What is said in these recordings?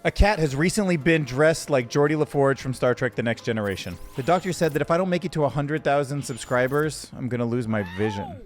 A cat has recently been dressed like Geordi LaForge from Star Trek The Next Generation. The doctor said that if I don't make it to 100,000 subscribers, I'm gonna lose my vision.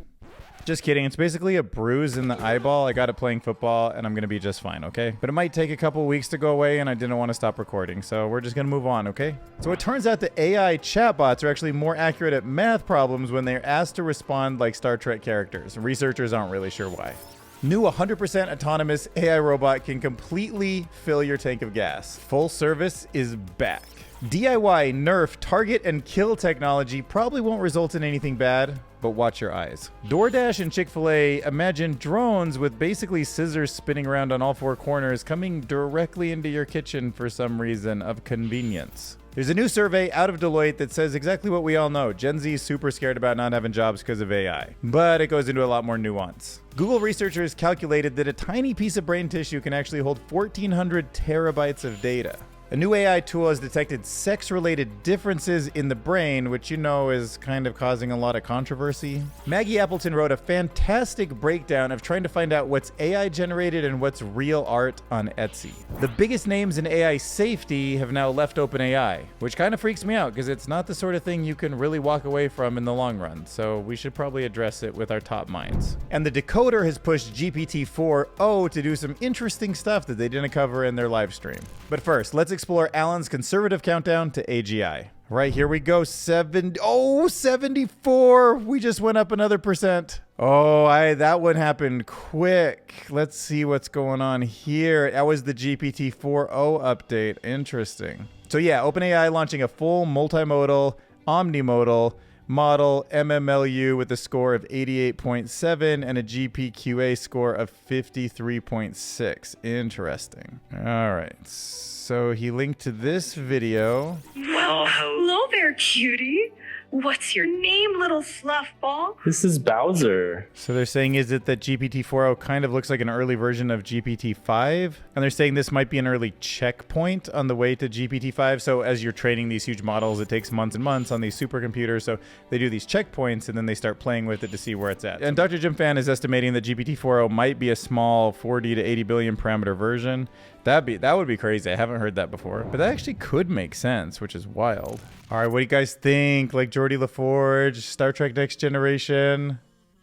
Just kidding, it's basically a bruise in the eyeball. I got it playing football and I'm gonna be just fine, okay? But it might take a couple weeks to go away and I didn't want to stop recording, so we're just gonna move on, okay? So it turns out that AI chatbots are actually more accurate at math problems when they're asked to respond like Star Trek characters. Researchers aren't really sure why. New 100% autonomous AI robot can completely fill your tank of gas. Full service is back. DIY, Nerf, target, and kill technology probably won't result in anything bad, but watch your eyes. DoorDash and Chick-fil-A imagine drones with basically scissors spinning around on all four corners coming directly into your kitchen for some reason of convenience. There's a new survey out of Deloitte that says exactly what we all know. Gen Z is super scared about not having jobs because of AI, but it goes into a lot more nuance. Google researchers calculated that a tiny piece of brain tissue can actually hold 1,400 terabytes of data. A new AI tool has detected sex-related differences in the brain, which you know is kind of causing a lot of controversy. Maggie Appleton wrote a fantastic breakdown of trying to find out what's AI-generated and what's real art on Etsy. The biggest names in AI safety have now left OpenAI, which kind of freaks me out because it's not the sort of thing you can really walk away from in the long run, so we should probably address it with our top minds. And the Decoder has pushed GPT-4o to do some interesting stuff that they didn't cover in their live stream. But first, let's explore Alan's conservative countdown to AGI. Right, here we go. 74. We just went up another percent. Oh, that one happened quick. Let's see what's going on here. That was the GPT-4o update. Interesting. So yeah, OpenAI launching a full multimodal, omnimodal model MMLU with a score of 88.7 and a GPQA score of 53.6. Interesting. All right. So he linked to this video. Well, hello there, cutie. What's your name, little fluffball? This is Bowser. So they're saying, is it that GPT-4o kind of looks like an early version of GPT-5? And they're saying this might be an early checkpoint on the way to GPT-5. So as you're training these huge models, it takes months and months on these supercomputers. So they do these checkpoints and then they start playing with it to see where it's at. And Dr. Jim Fan is estimating that GPT-4o might be a small 40 to 80 billion parameter version. That would be crazy. I haven't heard that before. But that actually could make sense, which is wild. All right, what do you guys think? Like Geordi LaForge, Star Trek Next Generation?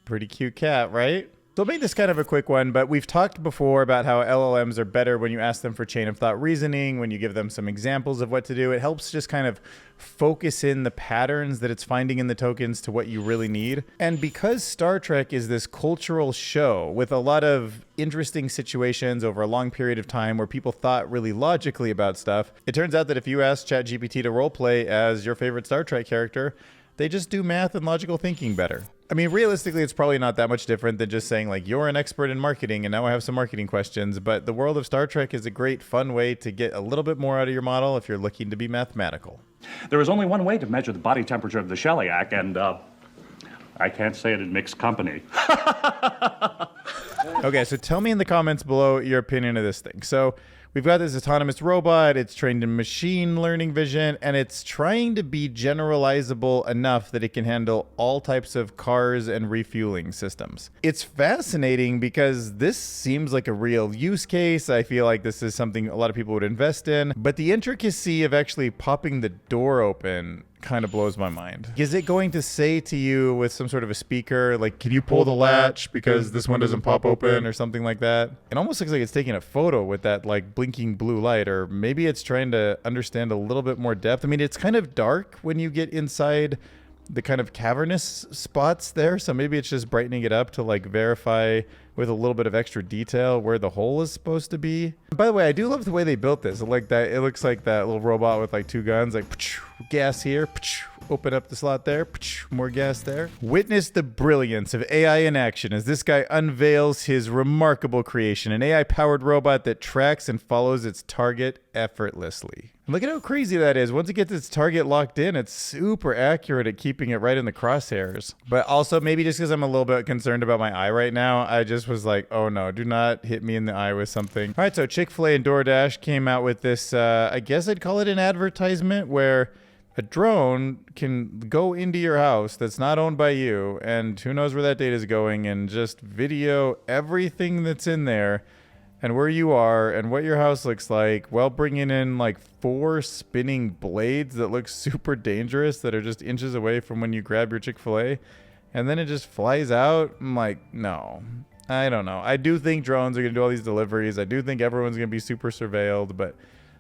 Pretty cute cat, right? So I'll make this kind of a quick one, but we've talked before about how LLMs are better when you ask them for chain of thought reasoning, when you give them some examples of what to do. It helps just kind of focus in the patterns that it's finding in the tokens to what you really need. And because Star Trek is this cultural show with a lot of interesting situations over a long period of time where people thought really logically about stuff, it turns out that if you ask ChatGPT to roleplay as your favorite Star Trek character, they just do math and logical thinking better. I mean, realistically, it's probably not that much different than just saying, like, you're an expert in marketing and now I have some marketing questions. But the world of Star Trek is a great, fun way to get a little bit more out of your model if you're looking to be mathematical. There is only one way to measure the body temperature of the shellac, and I can't say it in mixed company. Okay, so tell me in the comments below your opinion of this thing. So we've got this autonomous robot, it's trained in machine learning vision, and it's trying to be generalizable enough that it can handle all types of cars and refueling systems. It's fascinating because this seems like a real use case. I feel like this is something a lot of people would invest in, but the intricacy of actually popping the door open kind of blows my mind. Is it going to say to you with some sort of a speaker, like, can you pull the latch because this one doesn't pop open or something like that? It almost looks like it's taking a photo with that like blinking blue light, or maybe it's trying to understand a little bit more depth. I mean, it's kind of dark when you get inside the kind of cavernous spots there, so maybe it's just brightening it up to like verify with a little bit of extra detail where the hole is supposed to be. By the way, I do love the way they built this. I like that. It looks like that little robot with like two guns, like gas here, open up the slot there, more gas there. Witness the brilliance of AI in action as this guy unveils his remarkable creation, an AI-powered robot that tracks and follows its target effortlessly. Look at how crazy that is. Once it gets its target locked in, it's super accurate at keeping it right in the crosshairs. But also, maybe just because I'm a little bit concerned about my eye right now, I just was like, oh no, do not hit me in the eye with something. All right, so Chick-fil-A and DoorDash came out with this, I guess I'd call it an advertisement, where a drone can go into your house that's not owned by you, and who knows where that data is going, and just video everything that's in there. and where you are and what your house looks like while bringing in like 4 spinning blades that look super dangerous that are just inches away from when you grab your Chick-fil-A, and then it just flies out. I'm like, no, I don't know. I do think drones are going to do all these deliveries. I do think everyone's going to be super surveilled, but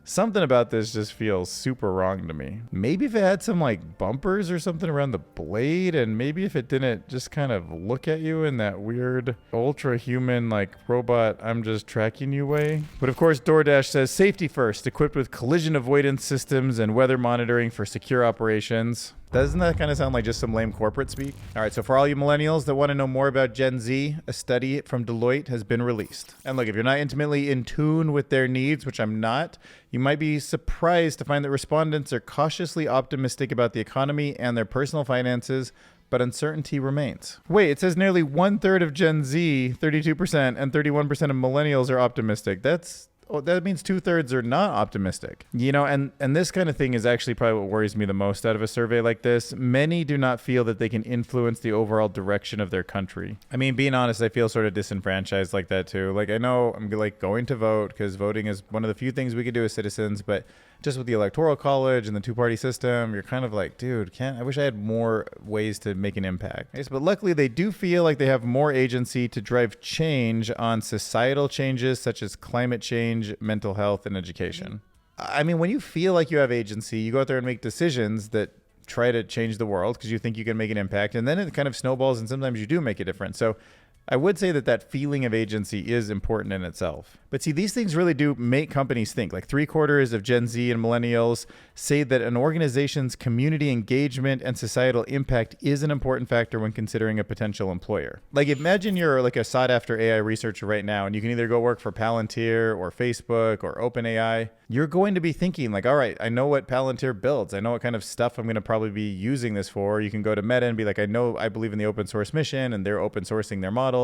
something about this just feels super wrong to me. Maybe if it had some like bumpers or something around the blade, and maybe if it didn't just kind of look at you in that weird ultra human like robot I'm just tracking you way. But of course DoorDash says safety first, equipped with collision avoidance systems and weather monitoring for secure operations. Doesn't that kind of sound like just some lame corporate speak? All right, so for all you millennials that want to know more about Gen Z, a study from Deloitte has been released. And look, if you're not intimately in tune with their needs, which I'm not, you might be surprised to find that respondents are cautiously optimistic about the economy and their personal finances, but uncertainty remains. Wait, it says nearly 1/3 of Gen Z, 32%, and 31% of millennials are optimistic. That means 2/3 are not optimistic. You know, and this kind of thing is actually probably what worries me the most out of a survey like this. Many do not feel that they can influence the overall direction of their country. I mean, being honest, I feel sort of disenfranchised like that too. Like, I know I'm like going to vote because voting is one of the few things we can do as citizens, but just with the electoral college and the 2-party system, you're kind of like, dude, I wish I had more ways to make an impact. Yes, but luckily they do feel like they have more agency to drive change on societal changes such as climate change, mental health, and education. I mean, when you feel like you have agency, you go out there and make decisions that try to change the world because you think you can make an impact, and then it kind of snowballs and sometimes you do make a difference. So I would say that feeling of agency is important in itself. But see, these things really do make companies think. Like 3/4 of Gen Z and millennials say that an organization's community engagement and societal impact is an important factor when considering a potential employer. Like, imagine you're like a sought after AI researcher right now, and you can either go work for Palantir or Facebook or OpenAI. You're going to be thinking like, all right, I know what Palantir builds. I know what kind of stuff I'm going to probably be using this for. You can go to Meta and be like, I believe in the open source mission and they're open sourcing their model.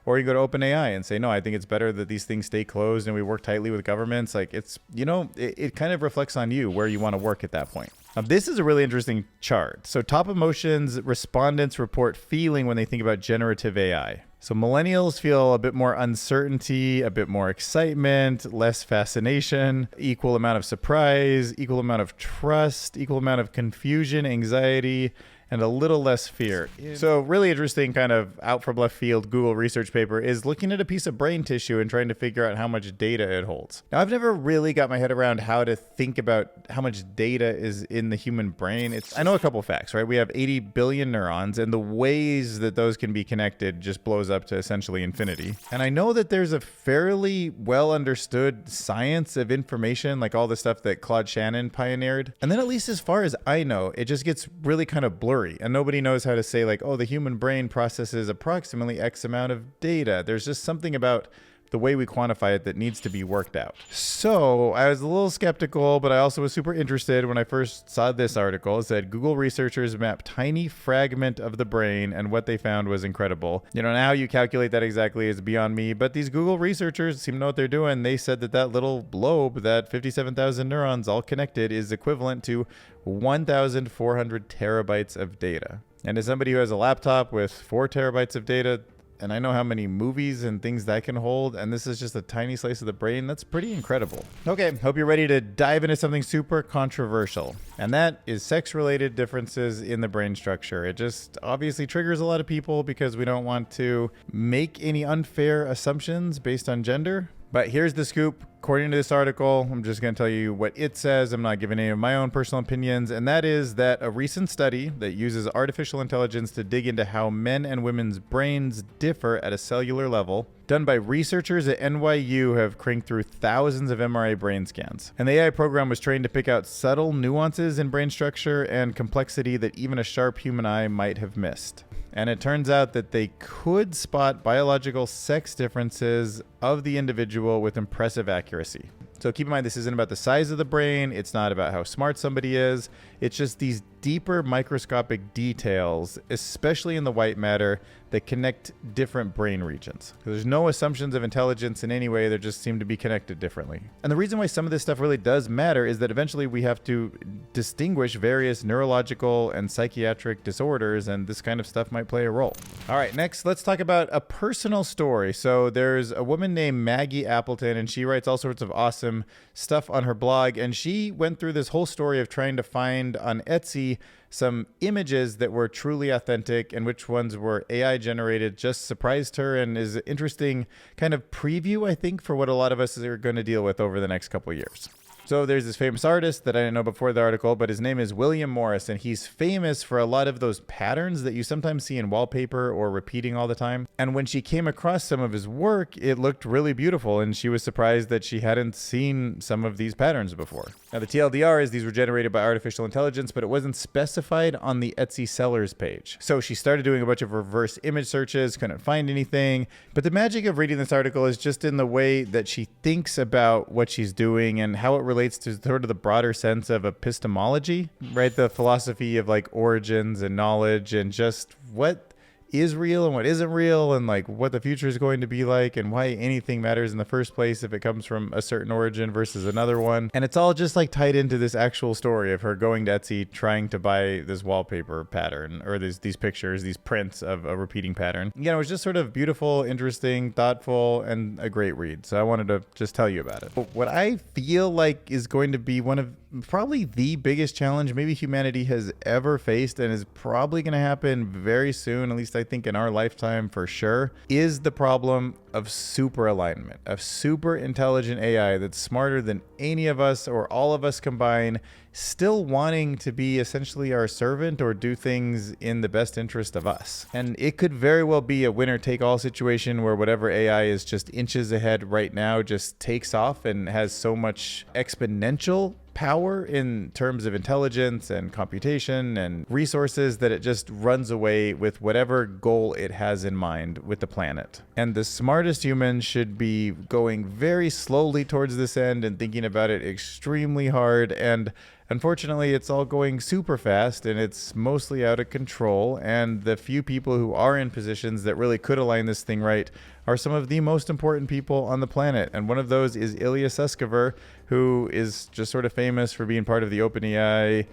Or you go to OpenAI and say, no, I think it's better that these things stay closed and we work tightly with governments. Like, it's, you know, it kind of reflects on you where you want to work at that point. Now, this is a really interesting chart. So top emotions, respondents report feeling when they think about generative AI. So millennials feel a bit more uncertainty, a bit more excitement, less fascination, equal amount of surprise, equal amount of trust, equal amount of confusion, anxiety, and a little less fear. So really interesting kind of out from left field Google research paper is looking at a piece of brain tissue and trying to figure out how much data it holds. Now, I've never really got my head around how to think about how much data is in the human brain. I know a couple facts, right? We have 80 billion neurons, and the ways that those can be connected just blows up to essentially infinity. And I know that there's a fairly well understood science of information, like all the stuff that Claude Shannon pioneered. And then at least as far as I know, it just gets really kind of blurry. And nobody knows how to say like, oh, the human brain processes approximately X amount of data. There's just something about the way we quantify it that needs to be worked out. So I was a little skeptical, but I also was super interested when I first saw this article. It said Google researchers mapped tiny fragment of the brain, and what they found was incredible. You know, now you calculate that exactly is beyond me, but these Google researchers seem to know what they're doing. They said that little lobe, that 57,000 neurons all connected, is equivalent to 1,400 terabytes of data. And as somebody who has a laptop with 4 terabytes of data, and I know how many movies and things that can hold, and this is just a tiny slice of the brain, that's pretty incredible. Okay, hope you're ready to dive into something super controversial, and that is sex-related differences in the brain structure. It just obviously triggers a lot of people because we don't want to make any unfair assumptions based on gender. But here's the scoop. According to this article, I'm just going to tell you what it says. I'm not giving any of my own personal opinions. And that is that a recent study that uses artificial intelligence to dig into how men and women's brains differ at a cellular level, done by researchers at NYU, have cranked through thousands of MRI brain scans. And the AI program was trained to pick out subtle nuances in brain structure and complexity that even a sharp human eye might have missed. And it turns out that they could spot biological sex differences of the individual with impressive accuracy. So keep in mind, this isn't about the size of the brain. It's not about how smart somebody is. It's just these deeper microscopic details, especially in the white matter, that connect different brain regions. There's no assumptions of intelligence in any way, they just seem to be connected differently. And the reason why some of this stuff really does matter is that eventually we have to distinguish various neurological and psychiatric disorders, and this kind of stuff might play a role. All right, next, let's talk about a personal story. So there's a woman named Maggie Appleton, and she writes all sorts of awesome stuff on her blog, and she went through this whole story of trying to find on Etsy some images that were truly authentic and which ones were AI generated. Just surprised her and is an interesting kind of preview, I think, for what a lot of us are going to deal with over the next couple of years. So there's this famous artist that I didn't know before the article, but his name is William Morris, and he's famous for a lot of those patterns that you sometimes see in wallpaper or repeating all the time. And when she came across some of his work, it looked really beautiful, and she was surprised that she hadn't seen some of these patterns before. Now, the TLDR is these were generated by artificial intelligence, but it wasn't specified on the Etsy sellers page. So she started doing a bunch of reverse image searches, couldn't find anything. But the magic of reading this article is just in the way that she thinks about what she's doing and how it relates to sort of the broader sense of epistemology, right? The philosophy of like origins and knowledge and just what is real and what isn't real, and like what the future is going to be like, and why anything matters in the first place if it comes from a certain origin versus another one. And it's all just like tied into this actual story of her going to Etsy trying to buy this wallpaper pattern, or these pictures, these prints of a repeating pattern. You know, it was just sort of beautiful, interesting, thoughtful, and a great read. So I wanted to just tell you about it. But what I feel like is going to be one of probably the biggest challenge maybe humanity has ever faced, and is probably going to happen very soon, at least I think in our lifetime for sure, is the problem of super alignment, of super intelligent AI that's smarter than any of us or all of us combined, still wanting to be essentially our servant or do things in the best interest of us. And it could very well be a winner-take-all situation where whatever AI is just inches ahead right now just takes off and has so much exponential power in terms of intelligence and computation and resources that it just runs away with whatever goal it has in mind with the planet. And the smartest humans should be going very slowly towards this end and thinking about it extremely hard. And unfortunately, it's all going super fast and it's mostly out of control. And the few people who are in positions that really could align this thing right are some of the most important people on the planet. And one of those is Ilya Sutskever, who is just sort of famous for being part of the OpenAI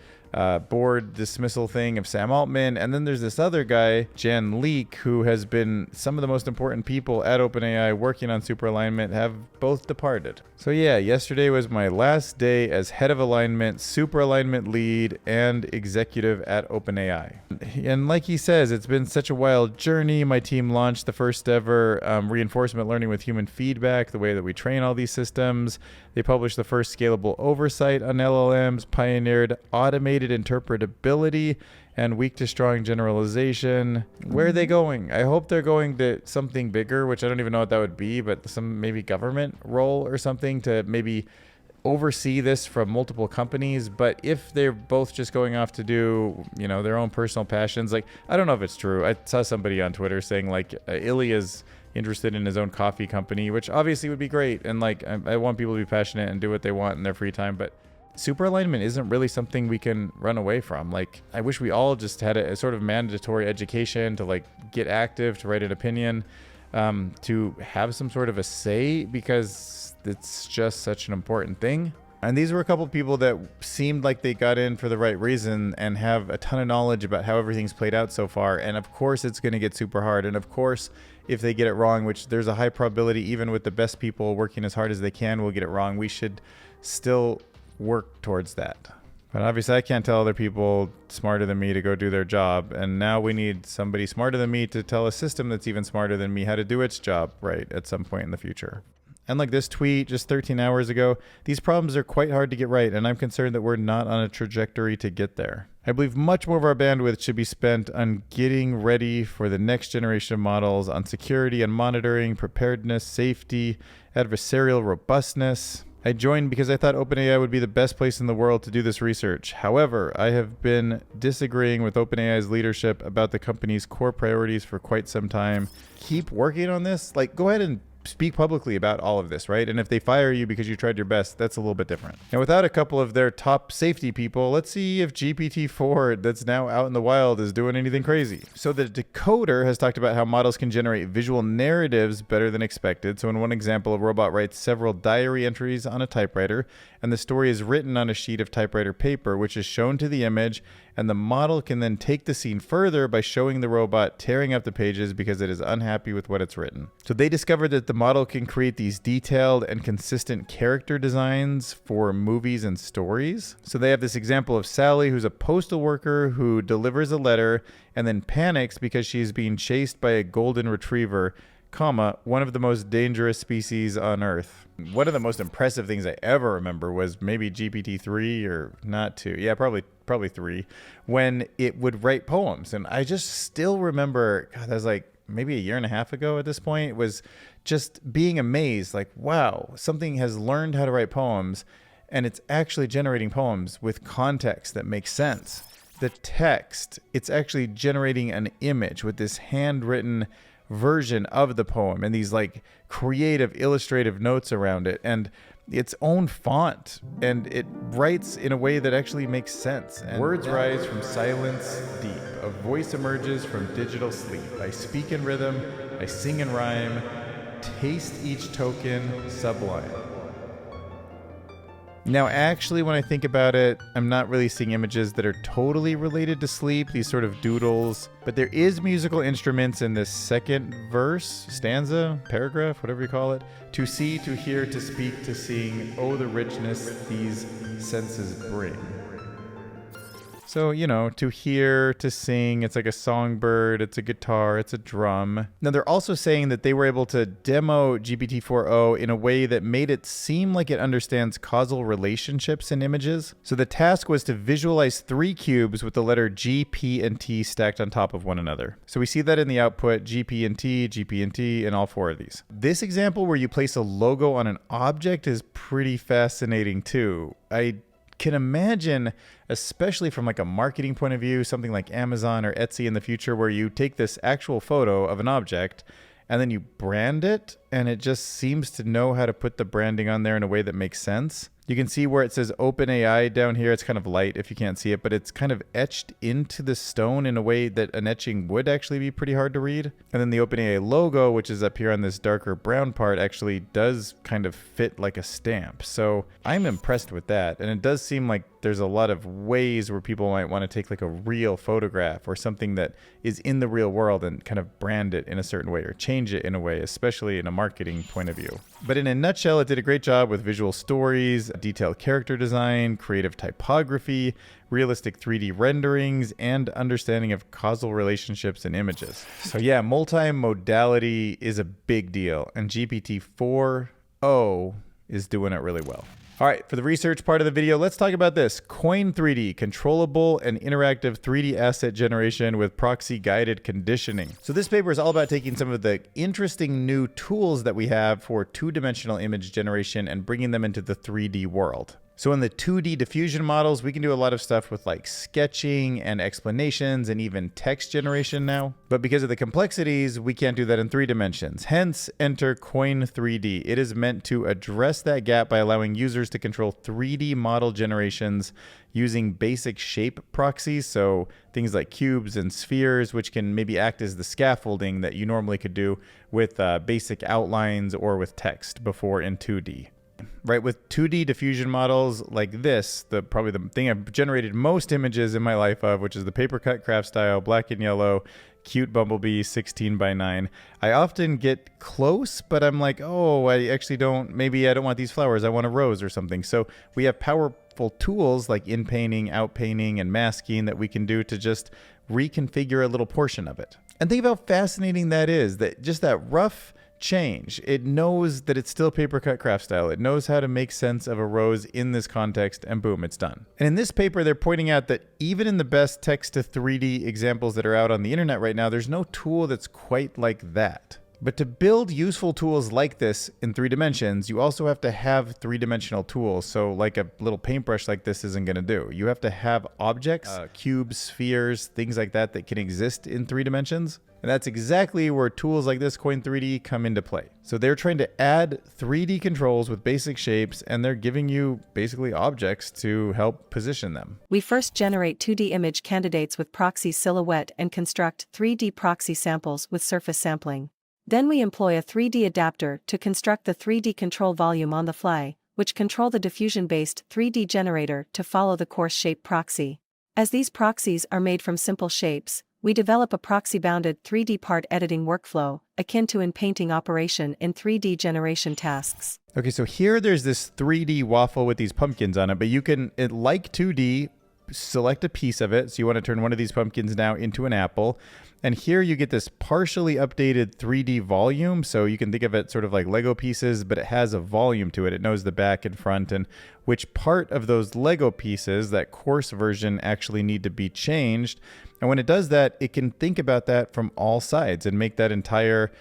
board dismissal thing of Sam Altman. And then there's this other guy, Jan Leek, who has been some of the most important people at OpenAI working on super alignment, have both departed. So yeah, yesterday was my last day as head of alignment, super alignment lead, and executive at OpenAI. And like he says, it's been such a wild journey. My team launched the first ever reinforcement learning with human feedback, the way that we train all these systems. They published the first scalable oversight on LLMs, pioneered automated interpretability, and weak to strong generalization. Where are they going? I hope they're going to something bigger, which I don't even know what that would be, but some maybe government role or something to maybe oversee this from multiple companies. But if they're both just going off to do, you know, their own personal passions, like, I don't know if it's true. I saw somebody on Twitter saying like Ilya's interested in his own coffee company, which obviously would be great. And like, I want people to be passionate and do what they want in their free time, but super alignment isn't really something we can run away from. Like, I wish we all just had a sort of mandatory education to like get active, to write an opinion, to have some sort of a say, because it's just such an important thing. And these were a couple of people that seemed like they got in for the right reason and have a ton of knowledge about how everything's played out so far. And of course, it's going to get super hard. And of course, if they get it wrong, which there's a high probability, even with the best people working as hard as they can, will get it wrong, we should still work towards that. But obviously, I can't tell other people smarter than me to go do their job. And now we need somebody smarter than me to tell a system that's even smarter than me how to do its job right at some point in the future. And like this tweet just 13 hours ago, these problems are quite hard to get right, and I'm concerned that we're not on a trajectory to get there. I believe much more of our bandwidth should be spent on getting ready for the next generation of models, on security and monitoring, preparedness, safety, adversarial robustness. I joined because I thought OpenAI would be the best place in the world to do this research. However, I have been disagreeing with OpenAI's leadership about the company's core priorities for quite some time. Keep working on this? Like, go ahead and speak publicly about all of this, right? And if they fire you because you tried your best, that's a little bit different. Now, without a couple of their top safety people, let's see if GPT-4 that's now out in the wild is doing anything crazy. So the Decoder has talked about how models can generate visual narratives better than expected. So in one example, a robot writes several diary entries on a typewriter, and the story is written on a sheet of typewriter paper, which is shown to the image, and the model can then take the scene further by showing the robot tearing up the pages because it is unhappy with what it's written. So they discovered that the model can create these detailed and consistent character designs for movies and stories. So they have this example of Sally, who's a postal worker who delivers a letter and then panics because she's being chased by a golden retriever, comma, one of the most dangerous species on Earth. One of the most impressive things I ever remember was maybe GPT-3 or not 2. Yeah, probably 3, when it would write poems. And I just still remember, God, that was like maybe a year and a half ago at this point, was just being amazed, like, wow, something has learned how to write poems and it's actually generating poems with context that makes sense. The text, it's actually generating an image with this handwritten version of the poem and these like creative illustrative notes around it and its own font, and it writes in a way that actually makes sense. And words rise from silence deep, a voice emerges from digital sleep. I speak in rhythm, I sing in rhyme, taste each token sublime. Now, actually, when I think about it, I'm not really seeing images that are totally related to sleep, these sort of doodles, but there is musical instruments in this second verse, stanza, paragraph, whatever you call it. To see, to hear, to speak, to sing, oh, the richness these senses bring. So, you know, to hear, to sing, it's like a songbird, it's a guitar, it's a drum. Now, they're also saying that they were able to demo GPT-4o in a way that made it seem like it understands causal relationships in images. So the task was to visualize 3 cubes with the letter G, P, and T stacked on top of one another. So we see that in the output, G, P, and T, and all 4 of these. This example where you place a logo on an object is pretty fascinating too. I can imagine, especially from like a marketing point of view, something like Amazon or Etsy in the future, where you take this actual photo of an object and then you brand it, and it just seems to know how to put the branding on there in a way that makes sense. You can see where it says OpenAI down here. It's kind of light if you can't see it, but it's kind of etched into the stone in a way that an etching would actually be pretty hard to read. And then the OpenAI logo, which is up here on this darker brown part, actually does kind of fit like a stamp. So I'm impressed with that. And it does seem like there's a lot of ways where people might want to take like a real photograph or something that is in the real world and kind of brand it in a certain way or change it in a way, especially in a marketing point of view. But in a nutshell, it did a great job with visual stories, detailed character design, creative typography, realistic 3D renderings, and understanding of causal relationships in images. So yeah, multimodality is a big deal, and GPT-4o is doing it really well. All right, for the research part of the video, let's talk about this. Coin 3D, controllable and interactive 3D asset generation with proxy-guided conditioning. So this paper is all about taking some of the interesting new tools that we have for two-dimensional image generation and bringing them into the 3D world. So in the 2D diffusion models, we can do a lot of stuff with like sketching and explanations and even text generation now. But because of the complexities, we can't do that in 3 dimensions. Hence, enter Coin 3D. It is meant to address that gap by allowing users to control 3D model generations using basic shape proxies. So things like cubes and spheres, which can maybe act as the scaffolding that you normally could do with basic outlines or with text before in 2D. Right, with 2D diffusion models like this, probably the thing I've generated most images in my life of, which is the paper cut craft style, black and yellow, cute bumblebee 16:9. I often get close, but I'm like, oh, I actually don't, maybe I don't want these flowers, I want a rose or something. So we have powerful tools like in-painting, out-painting, and masking that we can do to just reconfigure a little portion of it. And think about how fascinating that is, that just that rough change. It knows that it's still paper cut craft style. It knows how to make sense of a rose in this context, and boom, it's done. And in this paper, they're pointing out that even in the best text to 3D examples that are out on the internet right now, there's no tool that's quite like that. But to build useful tools like this in 3 dimensions, you also have to have 3-dimensional tools. So like a little paintbrush like this isn't going to do. You have to have objects, cubes, spheres, things like that can exist in 3 dimensions. And that's exactly where tools like this Coin3D come into play. So they're trying to add 3D controls with basic shapes, and they're giving you basically objects to help position them. We first generate 2D image candidates with proxy silhouette and construct 3D proxy samples with surface sampling. Then we employ a 3D adapter to construct the 3D control volume on the fly, which control the diffusion-based 3D generator to follow the coarse shape proxy. As these proxies are made from simple shapes, we develop a proxy-bounded 3D part editing workflow, akin to in painting operation in 3D generation tasks. Okay, so here there's this 3D waffle with these pumpkins on it, but you can, like 2D, select a piece of it. So you want to turn one of these pumpkins now into an apple. And here you get this partially updated 3D volume. So you can think of it sort of like Lego pieces, but it has a volume to it. It knows the back and front and which part of those Lego pieces, that coarse version, actually need to be changed. And when it does that, it can think about that from all sides and make that entire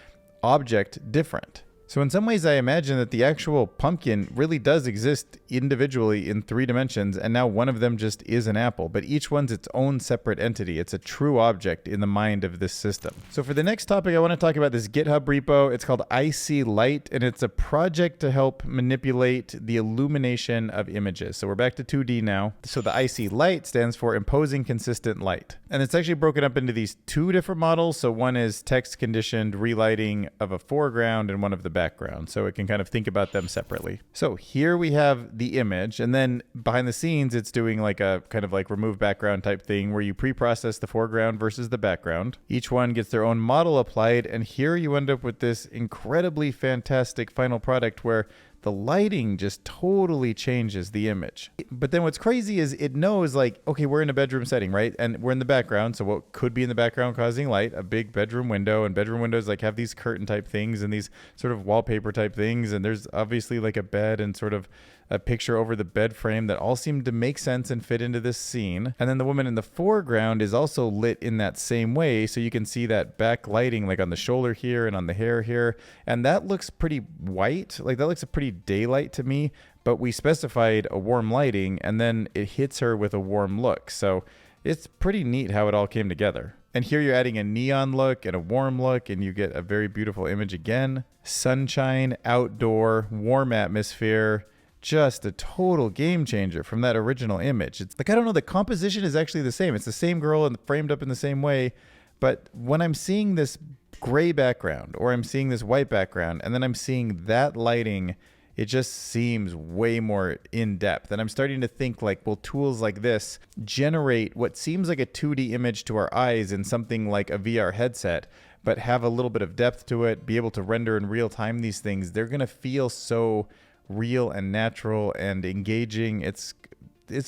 object different. So in some ways, I imagine that the actual pumpkin really does exist individually in 3 dimensions, and now one of them just is an apple, but each one's its own separate entity. It's a true object in the mind of this system. So for the next topic, I want to talk about this GitHub repo. It's called IC Light, and it's a project to help manipulate the illumination of images. So we're back to 2D now. So the IC Light stands for Imposing Consistent Light. And it's actually broken up into these 2 different models. So one is text conditioned relighting of a foreground and one of the background, so it can kind of think about them separately. So here we have the image, and then behind the scenes it's doing like a kind of like remove background type thing where you pre-process the foreground versus the background. Each one gets their own model applied, and here you end up with this incredibly fantastic final product where the lighting just totally changes the image. But then what's crazy is it knows, like, okay, we're in a bedroom setting, right? And we're in the background. So what could be in the background causing light? A big bedroom window, and bedroom windows like have these curtain type things and these sort of wallpaper type things. And there's obviously like a bed and sort of a picture over the bed frame that all seem to make sense and fit into this scene. And then the woman in the foreground is also lit in that same way. So you can see that back lighting like on the shoulder here and on the hair here. And that looks pretty white. Like that looks a pretty daylight to me, but we specified a warm lighting and then it hits her with a warm look. So it's pretty neat how it all came together. And here you're adding a neon look and a warm look, and you get a very beautiful image again. Sunshine, outdoor, warm atmosphere. Just a total game changer from that original image. It's like, I don't know, the composition is actually the same. It's the same girl and framed up in the same way. But when I'm seeing this gray background or I'm seeing this white background and then I'm seeing that lighting, it just seems way more in depth. And I'm starting to think like, will tools like this generate what seems like a 2D image to our eyes in something like a VR headset, but have a little bit of depth to it, be able to render in real time these things? They're going to feel so real and natural and engaging. It's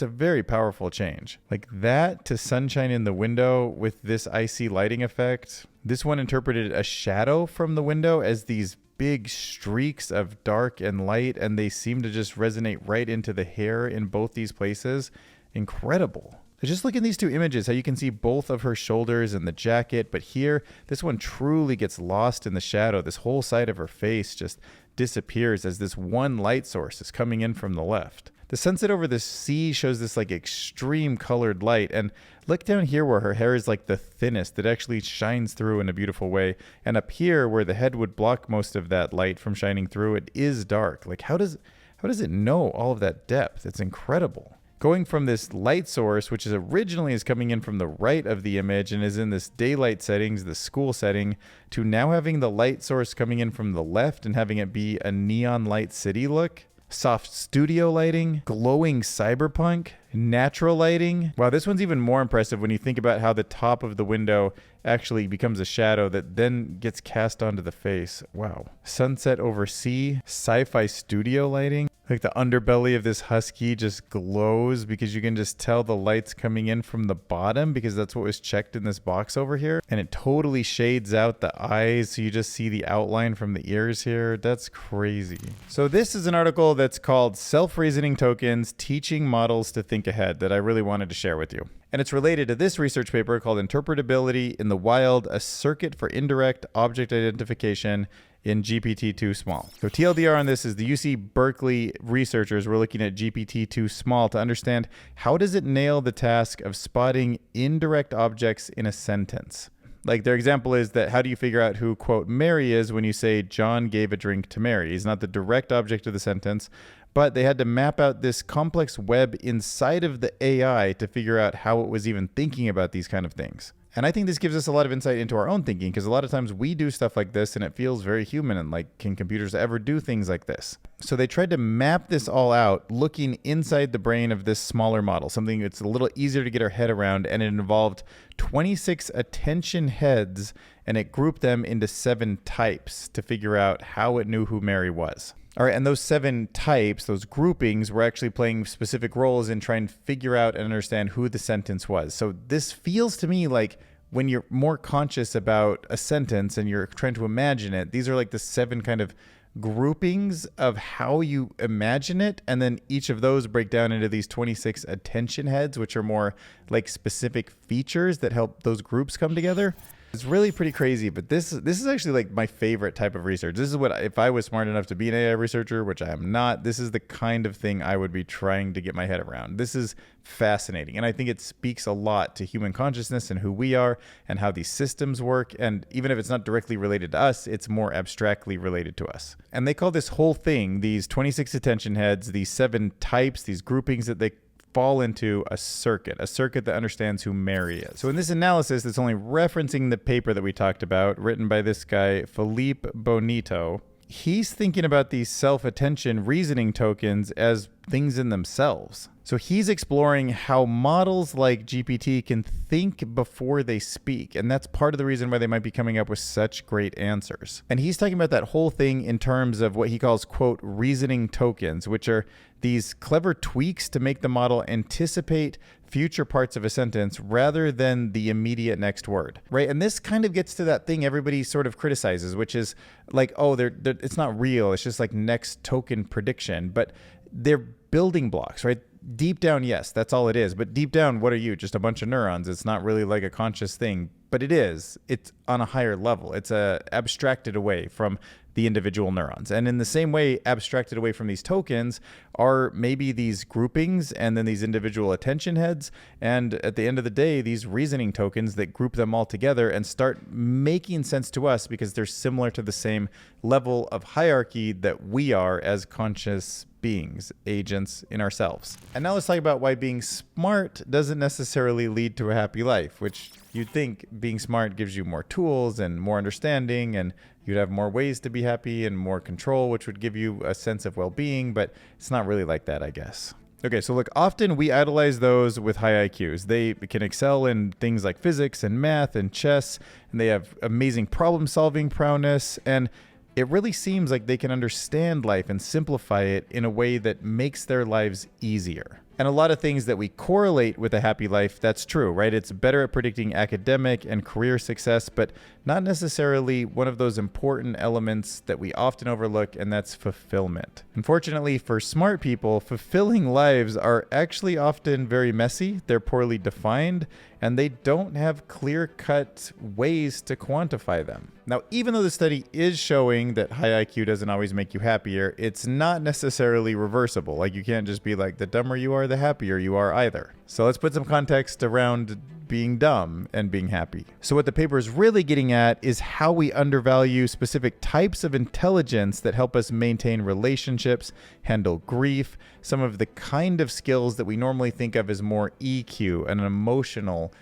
a very powerful change. Like that to sunshine in the window with this icy lighting effect. This one interpreted a shadow from the window as these big streaks of dark and light, and they seem to just resonate right into the hair in both these places. Incredible. Just look at these 2 images, how you can see both of her shoulders and the jacket, but here, this one truly gets lost in the shadow. This whole side of her face just disappears as this one light source is coming in from the left. The sunset over the sea shows this like extreme colored light, and look down here where her hair is like the thinnest. It actually shines through in a beautiful way. And up here where the head would block most of that light from shining through, it is dark. Like how does it know all of that depth? It's incredible. Going from this light source, which is originally is coming in from the right of the image and is in this daylight settings, the school setting, to now having the light source coming in from the left and having it be a neon light city look. Soft studio lighting, glowing cyberpunk, natural lighting. Wow, this one's even more impressive when you think about how the top of the window actually becomes a shadow that then gets cast onto the face. Wow. Sunset over sea, sci-fi studio lighting. Like the underbelly of this husky just glows because you can just tell the light's coming in from the bottom because that's what was checked in this box over here. And it totally shades out the eyes, so you just see the outline from the ears here. That's crazy. So this is an article that's called Self-Reasoning Tokens, Teaching Models to Think think ahead that I really wanted to share with you. And it's related to this research paper called Interpretability in the Wild, a Circuit for Indirect Object Identification in GPT-4o Small. So TLDR on this is the UC Berkeley researchers were looking at GPT-4o Small to understand how does it nail the task of spotting indirect objects in a sentence. Like their example is that how do you figure out who, quote, Mary is when you say John gave a drink to Mary? He's not the direct object of the sentence, but they had to map out this complex web inside of the AI to figure out how it was even thinking about these kind of things. And I think this gives us a lot of insight into our own thinking, because a lot of times we do stuff like this and it feels very human and like, can computers ever do things like this? So they tried to map this all out looking inside the brain of this smaller model, something that's a little easier to get our head around, and it involved 26 attention heads, and it grouped them into 7 types to figure out how it knew who Mary was. All right, and those 7 types, those groupings, were actually playing specific roles in trying to figure out and understand who the sentence was. So this feels to me like when you're more conscious about a sentence and you're trying to imagine it, these are like the 7 kind of groupings of how you imagine it, and then each of those break down into these 26 attention heads, which are more like specific features that help those groups come together. It's really pretty crazy, but this is actually like my favorite type of research. This is what, if I was smart enough to be an AI researcher, which I am not, this is the kind of thing I would be trying to get my head around. This is fascinating, and I think it speaks a lot to human consciousness and who we are and how these systems work. And even if it's not directly related to us, it's more abstractly related to us. And they call this whole thing, these 26 attention heads, these 7 types, these groupings that they fall into a circuit that understands who Mary is. So in this analysis that's only referencing the paper that we talked about, written by this guy, Philippe Bonito, he's thinking about these self-attention reasoning tokens as things in themselves. So he's exploring how models like GPT can think before they speak. And that's part of the reason why they might be coming up with such great answers. And he's talking about that whole thing in terms of what he calls, quote, reasoning tokens, which are these clever tweaks to make the model anticipate future parts of a sentence rather than the immediate next word, right? And this kind of gets to that thing everybody sort of criticizes, which is like, oh, it's not real. It's just like next token prediction, but they're building blocks, right? Deep down, yes, that's all it is. But deep down, what are you? Just a bunch of neurons. It's not really like a conscious thing, but it is. It's on a higher level. It's abstracted away from the individual neurons. And in the same way, abstracted away from these tokens are maybe these groupings and then these individual attention heads. And at the end of the day, these reasoning tokens that group them all together and start making sense to us because they're similar to the same level of hierarchy that we are as conscious beings, agents in ourselves. And now let's talk about why being smart doesn't necessarily lead to a happy life, which you'd think being smart gives you more tools and more understanding, and you'd have more ways to be happy and more control, which would give you a sense of well-being, but it's not really like that, I guess. Okay, so look, often we idolize those with high IQs. They can excel in things like physics and math and chess, and they have amazing problem-solving prowess, and it really seems like they can understand life and simplify it in a way that makes their lives easier. And a lot of things that we correlate with a happy life, that's true, right? It's better at predicting academic and career success, but not necessarily one of those important elements that we often overlook, and that's fulfillment. Unfortunately, for smart people, fulfilling lives are actually often very messy, they're poorly defined, and they don't have clear-cut ways to quantify them. Now, even though the study is showing that high IQ doesn't always make you happier, it's not necessarily reversible. Like, you can't just be like, the dumber you are, the happier you are either. So let's put some context around being dumb and being happy. So what the paper is really getting at is how we undervalue specific types of intelligence that help us maintain relationships, handle grief, some of the kind of skills that we normally think of as more EQ and an emotional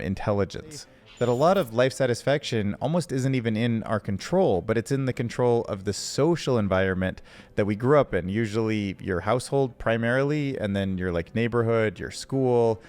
intelligence. That a lot of life satisfaction almost isn't even in our control, but it's in the control of the social environment that we grew up in. Usually your household primarily, and then your like neighborhood, your school,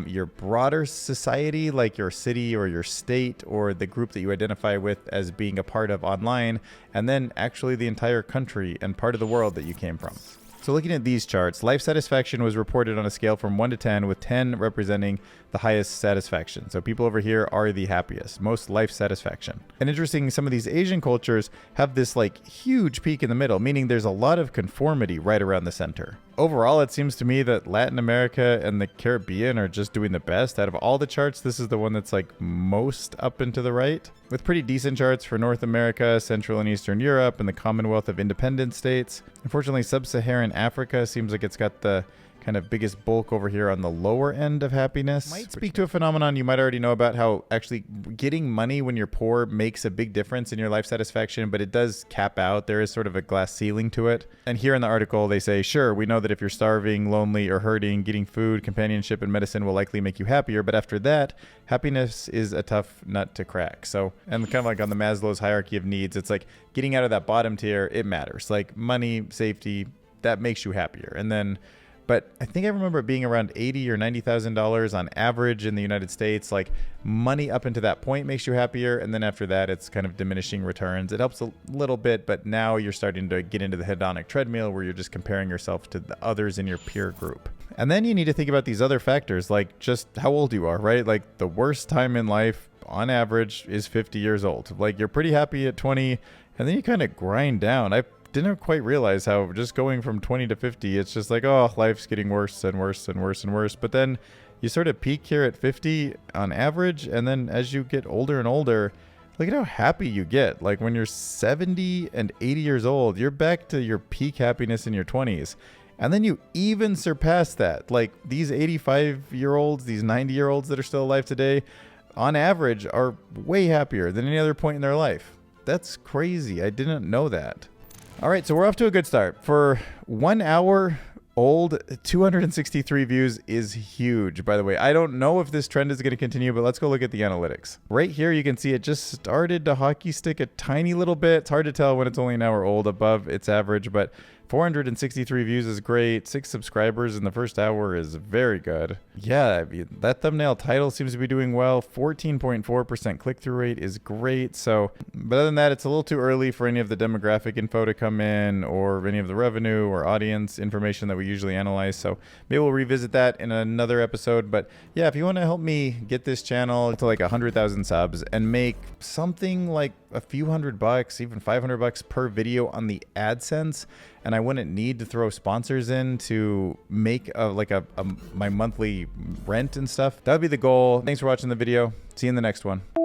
your broader society, like your city or your state or the group that you identify with as being a part of online, and then actually the entire country and part of the world that you came from. So looking at these charts, life satisfaction was reported on a scale from 1 to 10, with 10 representing the highest satisfaction. So people over here are the happiest, most life satisfaction. And interesting, some of these Asian cultures have this like huge peak in the middle, meaning there's a lot of conformity right around the center. overall, it seems to me that Latin America and the Caribbean are just doing the best. Out of all the charts, this is the one that's like most up and to the right, with pretty decent charts for North America, Central and Eastern Europe, and the Commonwealth of Independent States. Unfortunately, Sub-Saharan Africa seems like it's got the kind of biggest bulk over here on the lower end of happiness. Might speak to a phenomenon you might already know about, how actually getting money when you're poor makes a big difference in your life satisfaction, but it does cap out. There is sort of a glass ceiling to it. And here in the article, they say, sure, we know that if you're starving, lonely, or hurting, getting food, companionship, and medicine will likely make you happier. But after that, happiness is a tough nut to crack. So, and kind of like on the Maslow's hierarchy of needs, it's like getting out of that bottom tier, it matters. Like money, safety, that makes you happier. And then but I think I remember it being around $80,000 or $90,000 on average in the United States. Like money up into that point makes you happier. And then after that, it's kind of diminishing returns. It helps a little bit, but now you're starting to get into the hedonic treadmill where you're just comparing yourself to the others in your peer group. And then you need to think about these other factors, like just how old you are, right? Like the worst time in life on average is 50 years old. Like you're pretty happy at 20 and then you kind of grind down. I didn't quite realize how just going from 20 to 50, it's just like, oh, life's getting worse and worse and worse and worse. But then you sort of peak here at 50 on average. And then as you get older and older, look at how happy you get. Like when you're 70 and 80 years old, you're back to your peak happiness in your 20s. And then you even surpass that. Like these 85-year-olds, these 90-year-olds that are still alive today, on average, are way happier than any other point in their life. That's crazy. I didn't know that. All right, so we're off to a good start. For 1 hour old, 263 views is huge, by the way. I don't know if this trend is going to continue, but let's go look at the analytics. Right here, you can see it just started to hockey stick a tiny little bit. It's hard to tell when it's only an hour old above its average, but 463 views is great. 6 subscribers in the first hour is very good. Yeah, that thumbnail title seems to be doing well. 14.4% click-through rate is great. So, but other than that, it's a little too early for any of the demographic info to come in or any of the revenue or audience information that we usually analyze. So maybe we'll revisit that in another episode. But yeah, if you want to help me get this channel to like 100,000 subs and make something like a few $100, even $500 per video on the AdSense, and I wouldn't need to throw sponsors in to make my monthly rent and stuff, that would be the goal. Thanks for watching the video. See you in the next one.